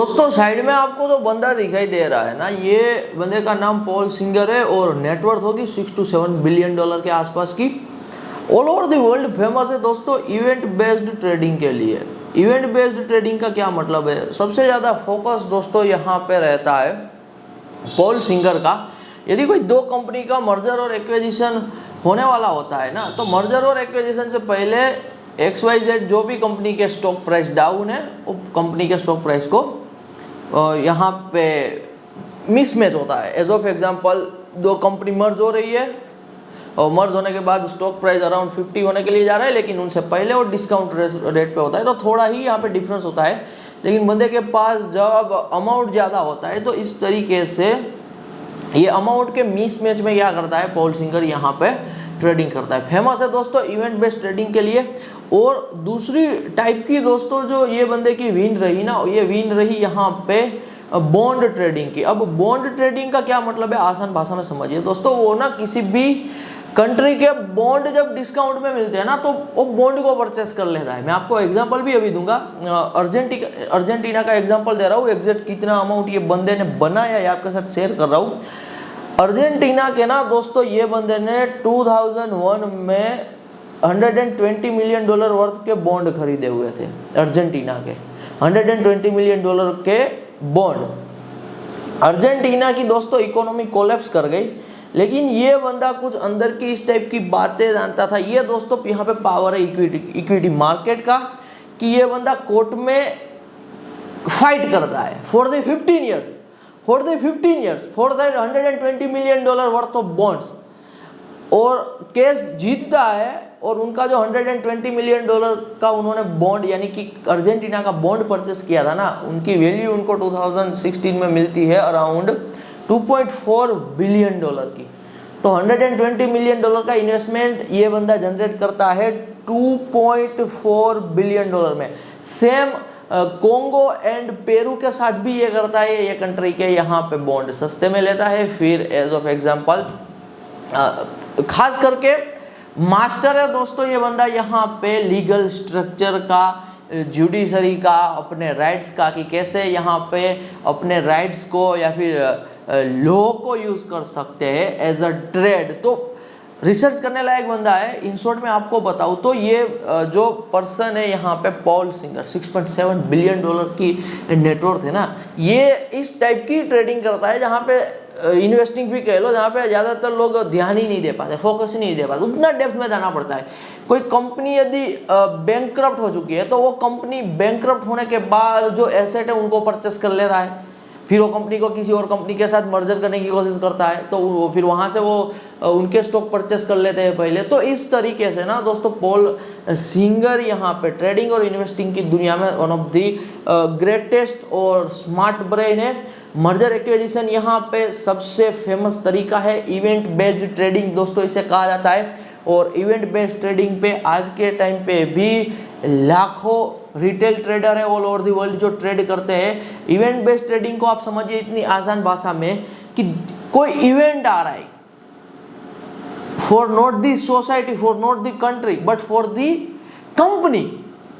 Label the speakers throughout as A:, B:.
A: दोस्तों साइड में आपको तो बंदा दिखाई दे रहा है ना, ये बंदे का नाम पॉल सिंगर है और नेटवर्थ होगी 6 to 7 बिलियन डॉलर के आसपास की। All over the world famous है दोस्तों इवेंट बेस्ड ट्रेडिंग के लिए। इवेंट बेस्ड ट्रेडिंग का क्या मतलब है? सबसे ज़्यादा फोकस दोस्तों यहाँ पे रहता है पॉल सिंगर का। यदि कोई दो कंपनी का मर्जर और एक्विजिशन होने वाला होता है ना, तो मर्जर और एक्विजिशन से पहले XYZ जो भी कंपनी के स्टॉक प्राइस डाउन है वो कंपनी के स्टॉक प्राइस को यहाँ पे मिसमैच होता है। एज ऑफ एग्जांपल दो कंपनी मर्ज हो रही है और मर्ज होने के बाद स्टॉक प्राइस अराउंड 50 होने के लिए जा रहा है, लेकिन उनसे पहले वो डिस्काउंट रेट पे होता है, तो थोड़ा ही यहाँ पे डिफरेंस होता है। लेकिन बंदे के पास जब अमाउंट ज़्यादा होता है तो इस तरीके से ये अमाउंट के मिसमैच में क्या करता है पॉल सिंगर यहाँ पे ट्रेडिंग करता है। फेमस है दोस्तों इवेंट बेस्ड ट्रेडिंग के लिए। और दूसरी टाइप की दोस्तों जो ये बंदे की विन रही ना, ये विन रही यहाँ पे बॉन्ड ट्रेडिंग की। अब बॉन्ड ट्रेडिंग का क्या मतलब है, आसान भाषा में समझिए दोस्तों। वो ना किसी भी कंट्री के बॉन्ड जब डिस्काउंट में मिलते हैं ना, तो वो बॉन्ड को परचेस कर लेता है। मैं आपको एग्जांपल भी अभी दूंगा, अर्जेंटीना का एग्जांपल दे रहा हूँ। एग्जैक्ट कितना अमाउंट ये बंदे ने बनाया है आपके साथ शेयर कर रहा हूँ। अर्जेंटीना के ना दोस्तों ये बंदे ने 2001 में 120 मिलियन डॉलर वर्थ के बॉन्ड खरीदे हुए थे। अर्जेंटीना के 120 मिलियन डॉलर के बॉन्ड। अर्जेंटीना की दोस्तों इकोनॉमी कोलैप्स कर गई, लेकिन ये बंदा कुछ अंदर की इस टाइप की बातें जानता था। ये दोस्तों यहाँ पे पावर है इक्विटी मार्केट का, कि ये बंदा कोर्ट में फाइट करता है for the 15 years for that 120 million dollar worth of bonds, और केस जीतता है। और उनका जो 120 मिलियन डॉलर का उन्होंने बॉन्ड यानी कि अर्जेंटीना का बॉन्ड परचेस किया था ना, उनकी वैल्यू उनको 2016 में मिलती है अराउंड 2.4 बिलियन डॉलर की। तो 120 मिलियन डॉलर का इन्वेस्टमेंट ये बंदा जनरेट करता है 2.4 बिलियन डॉलर में। सेम कोंगो एंड पेरू के साथ भी ये करता है। ये कंट्री के यहाँ पे बॉन्ड सस्ते में लेता है। फिर एज ऑफ एग्जांपल खास करके मास्टर है दोस्तों ये बंदा यहाँ पे लीगल स्ट्रक्चर का, जुडिशरी का, अपने राइट्स का, कि कैसे यहाँ पे अपने राइट्स को या फिर लॉ को यूज़ कर सकते हैं एज अ ट्रेड। तो रिसर्च करने लायक बंदा है। इन शॉर्ट में आपको बताऊँ तो ये जो पर्सन है यहाँ पे पॉल सिंगर 6.7 बिलियन डॉलर की नेटवर्थ है ना, ये इस टाइप की ट्रेडिंग करता है जहाँ पे इन्वेस्टिंग भी कह लो, जहाँ पे ज़्यादातर लोग ध्यान ही नहीं दे पाते, फोकस ही नहीं दे पाते, उतना डेप्थ में जाना पड़ता है। कोई कंपनी यदि बैंकक्रप्ट हो चुकी है तो वो कंपनी बैंकक्रप्ट होने के बाद जो एसेट है उनको परचेस कर लेता है, फिर वो कंपनी को किसी और कंपनी के साथ मर्जर करने की कोशिश करता है, तो फिर वहाँ से वो उनके स्टॉक परचेस कर लेते हैं पहले। तो इस तरीके से ना दोस्तों पॉल सिंगर यहाँ पे ट्रेडिंग और इन्वेस्टिंग की दुनिया में वन ऑफ दी ग्रेटेस्ट और स्मार्ट ब्रेन है। मर्जर एक्विजिशन यहाँ पे सबसे फेमस तरीका है। इवेंट बेस्ड ट्रेडिंग दोस्तों इसे कहा जाता है। और इवेंट बेस्ड ट्रेडिंग पे आज के टाइम पे भी लाखों रिटेल ट्रेडर है ऑल ओवर द वर्ल्ड जो ट्रेड करते हैं। इवेंट बेस्ड ट्रेडिंग को आप समझिए इतनी आसान भाषा में कि कोई इवेंट आ रहा है for not the society, for not the country, but for the company.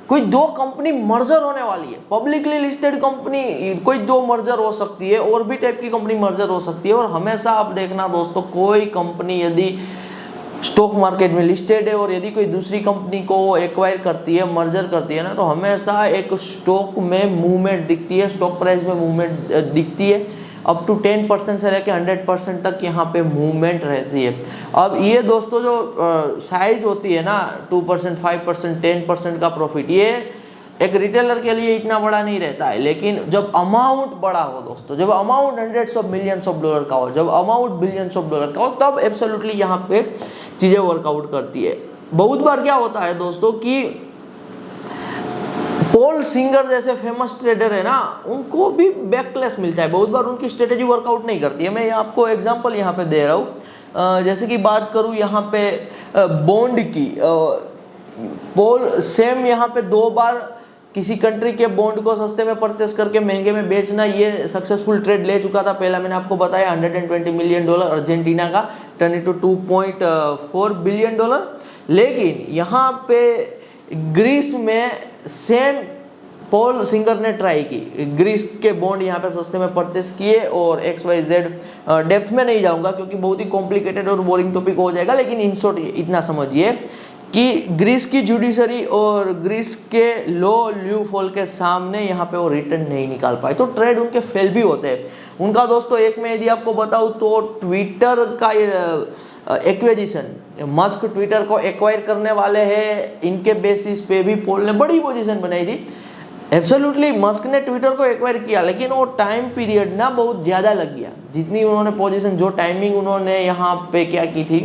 A: कोई दो कंपनी मर्जर होने वाली है, पब्लिकली लिस्टेड कंपनी, कोई दो मर्जर हो सकती है, और भी टाइप की कंपनी मर्जर हो सकती है। और हमेशा आप देखना दोस्तों, कोई कंपनी यदि स्टॉक मार्केट में लिस्टेड है और यदि कोई दूसरी कंपनी को एक्वायर करती है, मर्जर करती है ना, तो हमेशा एक स्टॉक में मूवमेंट दिखती है, स्टॉक प्राइस में मूवमेंट दिखती है। अप टू 10% से लेकर 100% तक यहाँ पे मूवमेंट रहती है। अब ये दोस्तों जो साइज होती है ना 2%, 5%, 10% का प्रॉफिट, ये एक रिटेलर के लिए इतना बड़ा नहीं रहता है। लेकिन जब अमाउंट बड़ा हो दोस्तों, जब amount hundreds of millions of dollar का हो, जब अमाउंट बिलियंस ऑफ डॉलर का हो, तब एब्सोल्युटली यहाँ पे चीज़ें वर्कआउट करती है। बहुत बार क्या होता है दोस्तों कि पॉल सिंगर जैसे फेमस ट्रेडर है ना, उनको भी बैकलेस मिलता है, बहुत बार उनकी स्ट्रेटेजी वर्कआउट नहीं करती है। मैं आपको एग्जांपल यहाँ पे दे रहा हूँ। जैसे कि बात करूँ यहाँ पे बॉन्ड की, पॉल सेम यहाँ पे 2 बार किसी कंट्री के बॉन्ड को सस्ते में परचेस करके महंगे में बेचना, ये सक्सेसफुल ट्रेड ले चुका था। पहला मैंने आपको बताया 120 मिलियन डॉलर अर्जेंटीना का, टर्न इनटू 2.4 बिलियन डॉलर। लेकिन यहाँ पे ग्रीस में सेम पॉल सिंगर ने ट्राई की, ग्रीस के बॉन्ड यहाँ पे सस्ते में परचेस किए और XYZ डेप्थ में नहीं जाऊंगा क्योंकि बहुत ही कॉम्प्लिकेटेड और बोरिंग टॉपिक हो जाएगा, लेकिन इन शॉर्ट इतना समझिए कि ग्रीस की जुडिशरी और ग्रीस के लॉ ल्यूफॉल के सामने यहाँ पे वो रिटर्न नहीं निकाल पाए, तो ट्रेड उनके फेल भी होते हैं। उनका दोस्तों एक में यदि आपको बताऊँ तो ट्विटर का एक्विजिशन, मस्क ट्विटर को एक्वायर करने वाले हैं, इनके बेसिस पे भी पॉल ने बड़ी पोजीशन बनाई थी। एब्सोल्युटली मस्क ने ट्विटर को एक्वायर किया, लेकिन वो टाइम पीरियड ना बहुत ज़्यादा लग गया। जितनी उन्होंने पोजीशन, जो टाइमिंग उन्होंने यहाँ पे क्या की थी,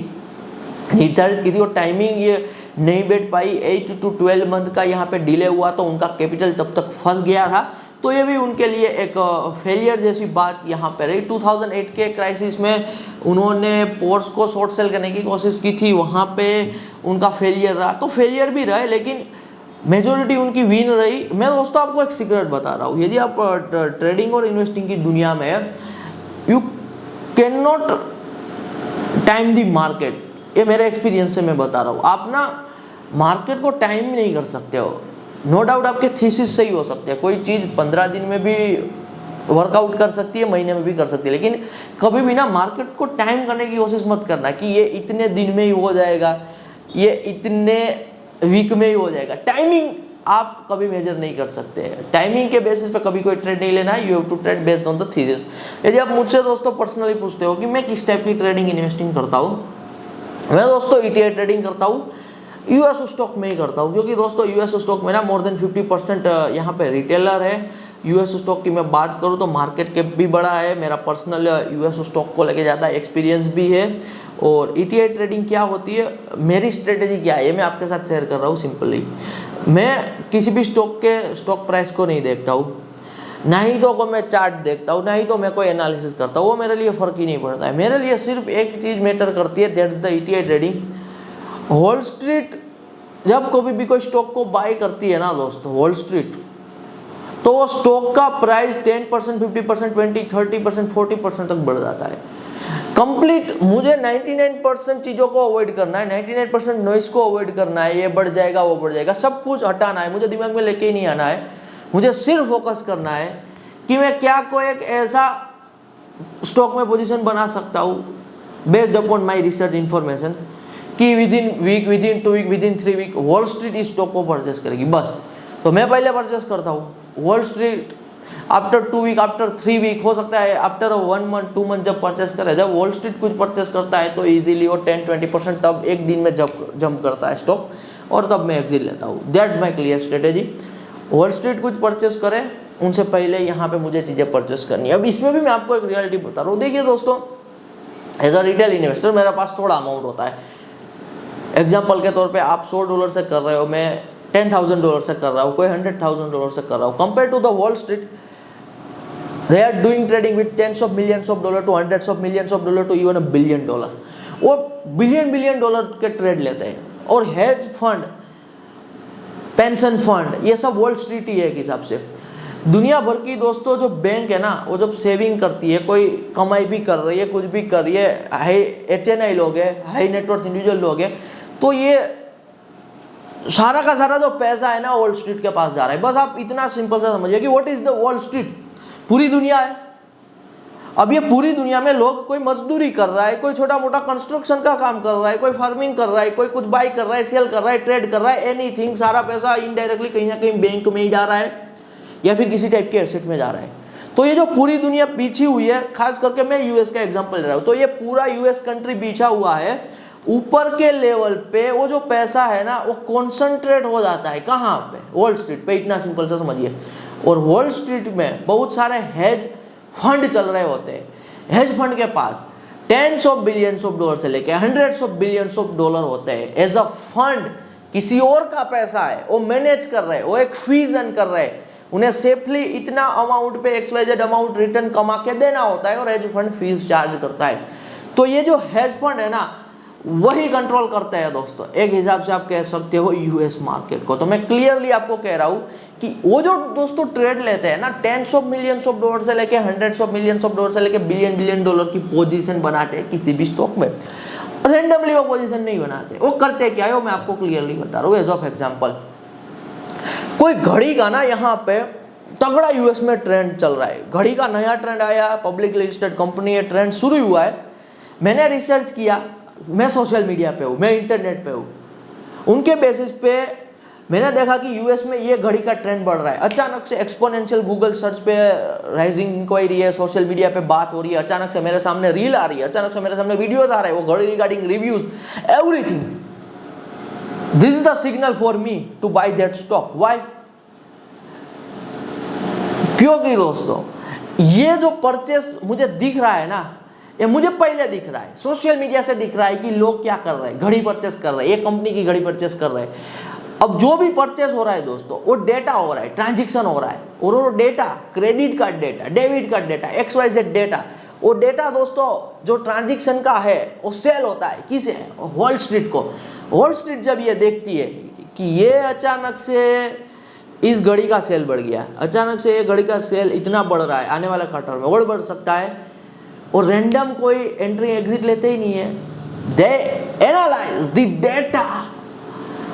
A: निर्धारित की थी, वो टाइमिंग ये नहीं बैठ पाई। 8 to 12 मंथ का यहाँ पे डिले हुआ, तो उनका कैपिटल तब तक फंस गया था, तो ये भी उनके लिए एक फेलियर जैसी बात यहाँ पे रही। 2008 के क्राइसिस में उन्होंने पोर्स को शॉर्ट सेल करने की कोशिश की थी, वहाँ पे उनका फेलियर रहा, तो फेलियर भी रहे लेकिन मेजोरिटी उनकी विन रही। मैं दोस्तों आपको एक सीक्रेट बता रहा हूँ, यदि आप ट्रेडिंग और इन्वेस्टिंग की दुनिया में you can not time the market, ये मेरे एक्सपीरियंस से मैं बता रहा हूँ, आप ना मार्केट को टाइम ही नहीं कर सकते हो। नो डाउट आपके थीसिस सही हो सकते हैं, कोई चीज़ 15 दिन में भी वर्कआउट कर सकती है, महीने में भी कर सकती है, लेकिन कभी भी ना मार्केट को टाइम करने की कोशिश मत करना कि ये इतने दिन में ही हो जाएगा, ये इतने वीक में ही हो जाएगा। टाइमिंग आप कभी मेजर नहीं कर सकते हैं, टाइमिंग के बेसिस पे कभी कोई ट्रेड नहीं लेना है। You have to trade based on the thesis. यदि आप मुझसे दोस्तों पर्सनली पूछते हो कि मैं किस टाइप की ट्रेडिंग इन्वेस्टिंग करता हूँ, मैं दोस्तों ETI ट्रेडिंग करता हूँ, यूएस स्टॉक में ही करता हूँ, क्योंकि दोस्तों यूएस स्टॉक में ना मोर देन 50% यहाँ पे रिटेलर है। यूएस स्टॉक की मैं बात करूँ तो मार्केट कैप भी बड़ा है, मेरा पर्सनल यूएस स्टॉक को लेके ज़्यादा एक्सपीरियंस भी है। और ETI ट्रेडिंग क्या होती है, मेरी स्ट्रेटेजी क्या है, ये मैं आपके साथ शेयर कर रहा हूँ सिंपली। मैं किसी भी स्टॉक प्राइस को नहीं देखता हूँ, ना ही तो मैं चार्ट देखता हूँ, ना ही तो मैं कोई एनालिसिस करता हूँ, वो मेरे लिए फ़र्क ही नहीं पड़ता है। मेरे लिए सिर्फ एक चीज़ मैटर करती है, that's the ETI trading. Wall street जब कभी भी कोई स्टॉक को बाय करती है ना दोस्तों, वॉल स्ट्रीट, तो वो स्टॉक का प्राइस 10%, 50%, 20%, 30%, 40% तक बढ़ जाता है। कंप्लीट मुझे 99% चीज़ों को अवॉइड करना है, 99% नॉइस को अवॉइड करना है, ये बढ़ जाएगा वो बढ़ जाएगा, सब कुछ हटाना है, मुझे दिमाग में लेके ही नहीं आना है। मुझे सिर्फ फोकस करना है कि मैं क्या कोई एक ऐसा स्टॉक में पोजीशन बना सकता हूँ based upon my research information कि within week, within 2 week, within 3 week Wall Street इस स्टॉक को परचेस करेगी, बस। तो मैं पहले परचेस करता हूँ Wall Street, after 2 week, after 3 week, हो सकता है आफ्टर 1 मंथ 2 मंथ जब परचेस करे, जब वॉल स्ट्रीट कुछ परचेस करता है तो ईजिली वो 10-20% तब एक दिन में जंप करता है स्टॉक, और तब मैं एग्जिट लेता हूँ। That's my clear strategy. Wall street कुछ परचेस करे उनसे पहले यहाँ पे मुझे चीज़ें परचेस करनी है। अब इसमें भी मैं आपको एक रियलिटी बता रहा हूँ। देखिए दोस्तों, एज अ रिटेल इन्वेस्टर मेरे पास थोड़ा अमाउंट होता है। एग्जाम्पल के तौर पे आप $100 से कर रहे हो, मैं $10,000 से कर रहा हूँ, कोई $100,000 से कर रहा हूँ। Compare to the Wall Street, they are doing trading with $10s of millions to $100s of millions to even $1 billion। वो बिलियन डॉलर के ट्रेड लेते हैं। और हेज फंड, पेंशन फंड, ये सब वॉल स्ट्रीट ही है एक हिसाब से। दुनिया भर की दोस्तों जो बैंक है ना, वो जब सेविंग करती है, कोई कमाई भी कर रही है, कुछ भी कर रही है, हाई HNI लोग हैं, हाई नेटवर्थ इंडिविजुअल लोग हैं, तो ये सारा का सारा जो पैसा है ना वॉल स्ट्रीट के पास जा रहा है। बस आप इतना सिंपल सा समझिए कि what is the Wall street, पूरी दुनिया है। अब ये पूरी दुनिया में लोग, कोई मजदूरी कर रहा है, कोई छोटा मोटा कंस्ट्रक्शन का काम कर रहा है, कोई फार्मिंग कर रहा है, कोई कुछ बाई कर रहा है, सेल कर रहा है, ट्रेड कर रहा है, एनीथिंग, सारा पैसा इनडायरेक्टली कहीं ना कहीं बैंक में ही जा रहा है या फिर किसी टाइप के एसेट में जा रहा है। तो ये जो पूरी दुनिया पीछी हुई है, खास करके मैं यूएस का एग्जांपल ले रहा हूँ, तो ये पूरा यूएस कंट्री बिछा हुआ है, ऊपर के लेवल पे वो जो पैसा है ना वो कॉन्सेंट्रेट हो जाता है कहाँ पे, वॉल स्ट्रीट पे। इतना सिंपल सा समझिए। और वॉल स्ट्रीट में बहुत सारे हेज फंड चल रहे होते हैं। हेज फंड के पास $10s of billions से लेके $100s of billions होते हैं एज अ फंड। किसी और का पैसा है, वो मैनेज कर रहे हैं, वो एक फीस अर्न कर रहे हैं, उन्हें सेफली इतना अमाउंट पे XYZ अमाउंट रिटर्न कमा के देना होता है, और हेज फंड फीस चार्ज करता है। तो ये जो हेज फंड है ना, वही कंट्रोल करता है दोस्तों, एक हिसाब से आप कह सकते हो यूएस मार्केट को। तो मैं क्लियरली आपको कह रहा हूँ कि वो जो दोस्तों ट्रेड लेते हैं ना, $10s of millions से लेके $100s of millions से लेके बिलियन डॉलर की पोजीशन बनाते हैं किसी भी स्टॉक में। रेंडमली वो पोजीशन नहीं बनाते, वो करते क्या है वो मैं आपको क्लियरली बता रहा हूँ। एज ऑफ एग्जांपल, कोई घड़ी का ना यहाँ पे तगड़ा यूएस में ट्रेंड चल रहा है, घड़ी का नया ट्रेंड आया, पब्लिकली लिस्टेड कंपनी है, ट्रेंड शुरू हुआ है। मैंने रिसर्च किया, मैं सोशल मीडिया पे हूँ, मैं इंटरनेट पे हूँ, उनके बेसिस पे मैंने देखा कि यूएस में ये घड़ी का ट्रेंड बढ़ रहा है। अचानक से एक्सपोनेंशियल गूगल सर्च पे राइजिंग इंक्वायरी है, सोशल मीडिया पे बात हो रही है, अचानक से मेरे सामने रील आ रही है, अचानक से मेरे सामने वीडियोस आ रहे हैं, वो घड़ी regarding reviews, everything. This is the signal for me to buy that stock. Why? क्योंकि दोस्तों ये जो परचेस मुझे दिख रहा है ना, ये मुझे पहले दिख रहा है, सोशल मीडिया से दिख रहा है कि लोग क्या कर रहे हैं, घड़ी परचेस कर रहे हैं, एक कंपनी की घड़ी परचेस कर रहे हैं। अब जो भी परचेस हो रहा है दोस्तों, वो डेटा हो रहा है, ट्रांजैक्शन हो रहा है, और वो data, credit card data, debit card data, XYZ data, वो डेटा दोस्तों जो ट्रांजैक्शन का है वो सेल होता है किसे? वॉल स्ट्रीट को। वॉल स्ट्रीट जब ये देखती है कि ये अचानक से इस घड़ी का सेल बढ़ गया, अचानक से ये घड़ी का सेल इतना बढ़ रहा है, आने वाले क्वार्टर में और बढ़ सकता है, और रैंडम कोई एंट्री एग्जिट लेते ही नहीं है। दे एनालाइज द डेटा,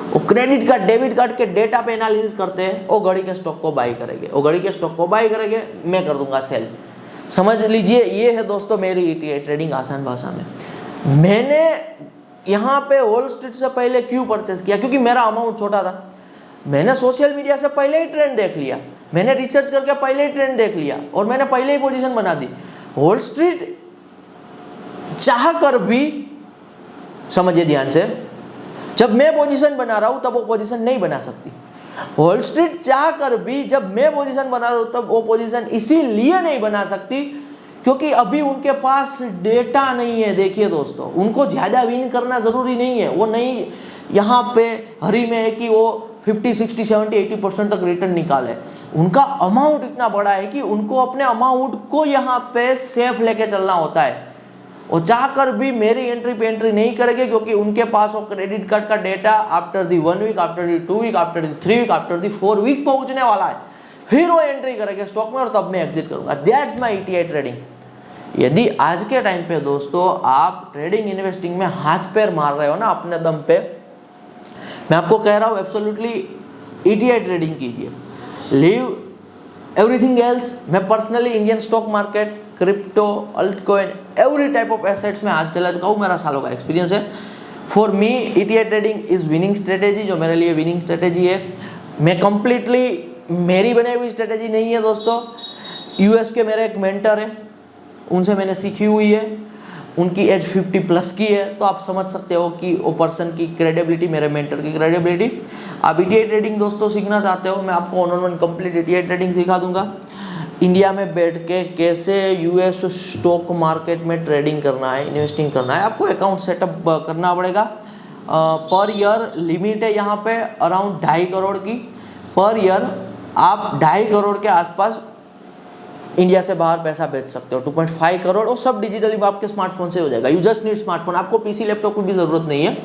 A: वो क्रेडिट कार्ड डेबिट कार्ड के डेटा पे एनालिसिस करते हैं, वो घड़ी के स्टॉक को बाई करेंगे, वो घड़ी के स्टॉक को बाई करेंगे, मैं कर दूंगा सेल। समझ लीजिए ये है दोस्तों मेरी ETI ट्रेडिंग आसान भाषा में। मैंने यहाँ पे वॉल स्ट्रीट से पहले क्यों परचेस किया? क्योंकि मेरा अमाउंट छोटा था, मैंने सोशल मीडिया से पहले ही ट्रेंड देख लिया, मैंने रिसर्च करके पहले ही ट्रेंड देख लिया, और मैंने पहले ही पोजीशन बना दी। वॉल स्ट्रीट चाह कर भी, समझिए ध्यान से, जब मैं पोजीशन बना रहा हूं तब वो पोजीशन नहीं बना सकती। वॉल स्ट्रीट चाह कर भी जब मैं पोजीशन बना रहा हूं तब वो पोजीशन इसीलिए नहीं बना सकती क्योंकि अभी उनके पास डेटा नहीं है। देखिए दोस्तों, उनको ज़्यादा विन करना ज़रूरी नहीं है, वो नहीं यहाँ पे हरी में है कि वो 50, 60, 70, 80% तक रिटर्न निकाले। उनका अमाउंट इतना बड़ा है कि उनको अपने अमाउंट को यहाँ पे सेफ लेके चलना होता है। वो चाहकर भी मेरी एंट्री पे एंट्री नहीं करेंगे क्योंकि उनके पास वो क्रेडिट कार्ड का data after the 1 week, after the 2 week, after the 3 week, after the 4 week पहुंचने वाला है। फिर वो एंट्री करेंगे स्टॉक में और तब मैं एग्जिट करूंगा। That's my ETI trading. यदि आज के टाइम पे दोस्तों आप ट्रेडिंग इन्वेस्टिंग में हाथ पैर मार रहे हो ना अपने दम पे, मैं आपको कह रहा हूँ एब्सोल्युटली ETI ट्रेडिंग कीजिए, लीव एवरीथिंग एल्स। मैं personally Indian stock market, crypto, altcoin, every type of assets में हाथ चला चुका हूँ, मेरा सालों का एक्सपीरियंस है। For me ETI trading is winning strategy, जो मेरे लिए विनिंग स्ट्रेटेजी है। मैं कंप्लीटली मेरी बनाई हुई स्ट्रेटेजी नहीं है दोस्तों, US के मेरे एक मेंटर है, उनसे मैंने सीखी हुई है, उनकी एज 50+ की है, तो आप समझ सकते हो कि वो पर्सन की क्रेडिबिलिटी, मेरे मेंटर की क्रेडिबिलिटी। आप ETI ट्रेडिंग दोस्तों सीखना चाहते हो, मैं आपको 1-on-1 कंप्लीट ETI ट्रेडिंग सिखा दूंगा। इंडिया में बैठ के कैसे US स्टॉक मार्केट में ट्रेडिंग करना है, इन्वेस्टिंग करना है, आपको अकाउंट सेटअप करना पड़ेगा। पर ईयर लिमिट है यहाँ पे अराउंड 2.5 करोड़ की। पर ईयर आप 2.5 करोड़ के आसपास इंडिया से बाहर पैसा भेज सकते हो। 2.5 करोड़ और सब डिजिटली आपके स्मार्टफोन से हो जाएगा। यू जस्ट नीड स्मार्टफोन, आपको PC लैपटॉप की भी ज़रूरत नहीं है।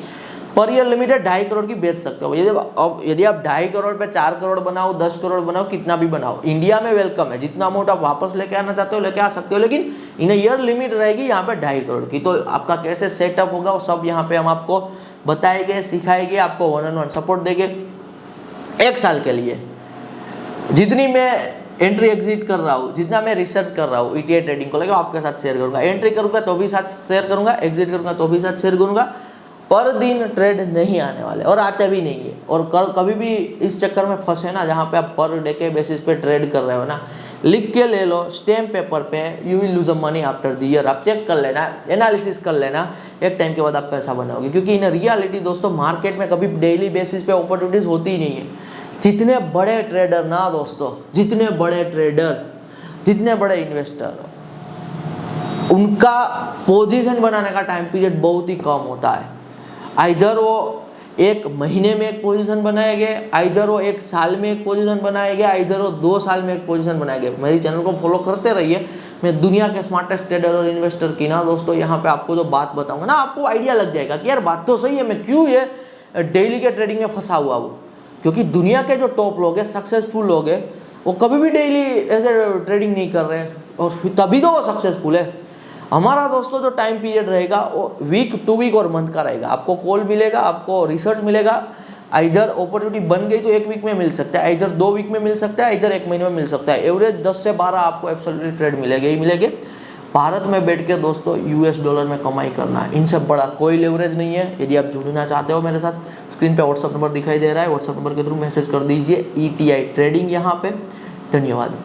A: पर ईयर लिमिटेड 2.5 करोड़ की बेच सकते हो। यदि आप 2.5 करोड़ पे 4 करोड़ बनाओ, 10 करोड़ बनाओ, कितना भी बनाओ, इंडिया में वेलकम है। जितना अमाउंट आप वापस लेके आना चाहते हो लेके आ सकते हो, लेकिन इन ईयर लिमिट रहेगी यहाँ पे 2.5 करोड़ की। तो आपका कैसे सेटअप होगा वो सब यहाँ पे हम आपको बताएंगे, सिखाएंगे, आपको 1-on-1 सपोर्ट देंगे 1 साल के लिए। जितनी मैं एंट्री एग्जिट कर रहा हूँ, जितना मैं रिसर्च कर रहा हूँ ETI ट्रेडिंग को लेकर, आपके साथ शेयर करूँगा। एंट्री करूँगा तो भी साथ शेयर करूँगा, एग्जिट करूँगा तो भी साथ शेयर करूँगा। पर दिन ट्रेड नहीं आने वाले और आते भी नहीं है। और कभी भी इस चक्कर में फंसे ना जहाँ पे आप पर डे के बेसिस पे ट्रेड कर रहे हो ना, लिख के ले लो स्टैम्प पेपर पे, you will lose a money after the year. आप चेक कर लेना, एनालिसिस कर लेना, एक टाइम के बाद आप पैसा बनाओगे। क्योंकि इन रियलिटी दोस्तों मार्केट में कभी डेली बेसिस पे अपॉर्चुनिटीज होती ही नहीं है। जितने बड़े ट्रेडर ना दोस्तों, जितने बड़े ट्रेडर, जितने बड़े इन्वेस्टर, उनका पोजीशन बनाने का टाइम पीरियड बहुत ही कम होता है। आइदर वो 1 महीने में एक पोजीशन बनाएंगे, आइदर वो 1 साल में एक पोजीशन बनाएंगे, आइदर वो 2 साल में एक पोजीशन बनाएंगे। मेरी चैनल को फॉलो करते रहिए। मैं दुनिया के स्मार्टेस्ट ट्रेडर और इन्वेस्टर की ना दोस्तों यहाँ पे आपको जो बात बताऊंगा ना, आपको आइडिया लग जाएगा कि यार बात तो सही है, मैं क्यों ये डेली के ट्रेडिंग में फंसा हुआ हूँ। क्योंकि दुनिया के जो टॉप लोग हैं, सक्सेसफुल लोग हैं, वो कभी भी डेली ऐसे ट्रेडिंग नहीं कर रहे और तभी तो वो सक्सेसफुल है। हमारा दोस्तों जो टाइम पीरियड रहेगा वो वीक, 2 वीक और मंथ का रहेगा। आपको कॉल मिलेगा, आपको रिसर्च मिलेगा, इधर अपॉर्चुनिटी बन गई तो 1 वीक में मिल सकता है, इधर 2 वीक में मिल सकता है, इधर 1 महीने में मिल सकता है। एवरेज 10 से 12 आपको एब्सोल्युटली ट्रेड मिलेगा ही मिलेंगे। भारत में बैठ के दोस्तों यूएस डॉलर में कमाई करना, इनसे बड़ा कोई लेवरेज नहीं है। यदि आप जुड़ना चाहते हो मेरे साथ, स्क्रीन पे व्हाट्सअप नंबर दिखाई दे रहा है, व्हाट्सअप नंबर के थ्रू मैसेज कर दीजिए ETI ट्रेडिंग यहाँ पे। धन्यवाद।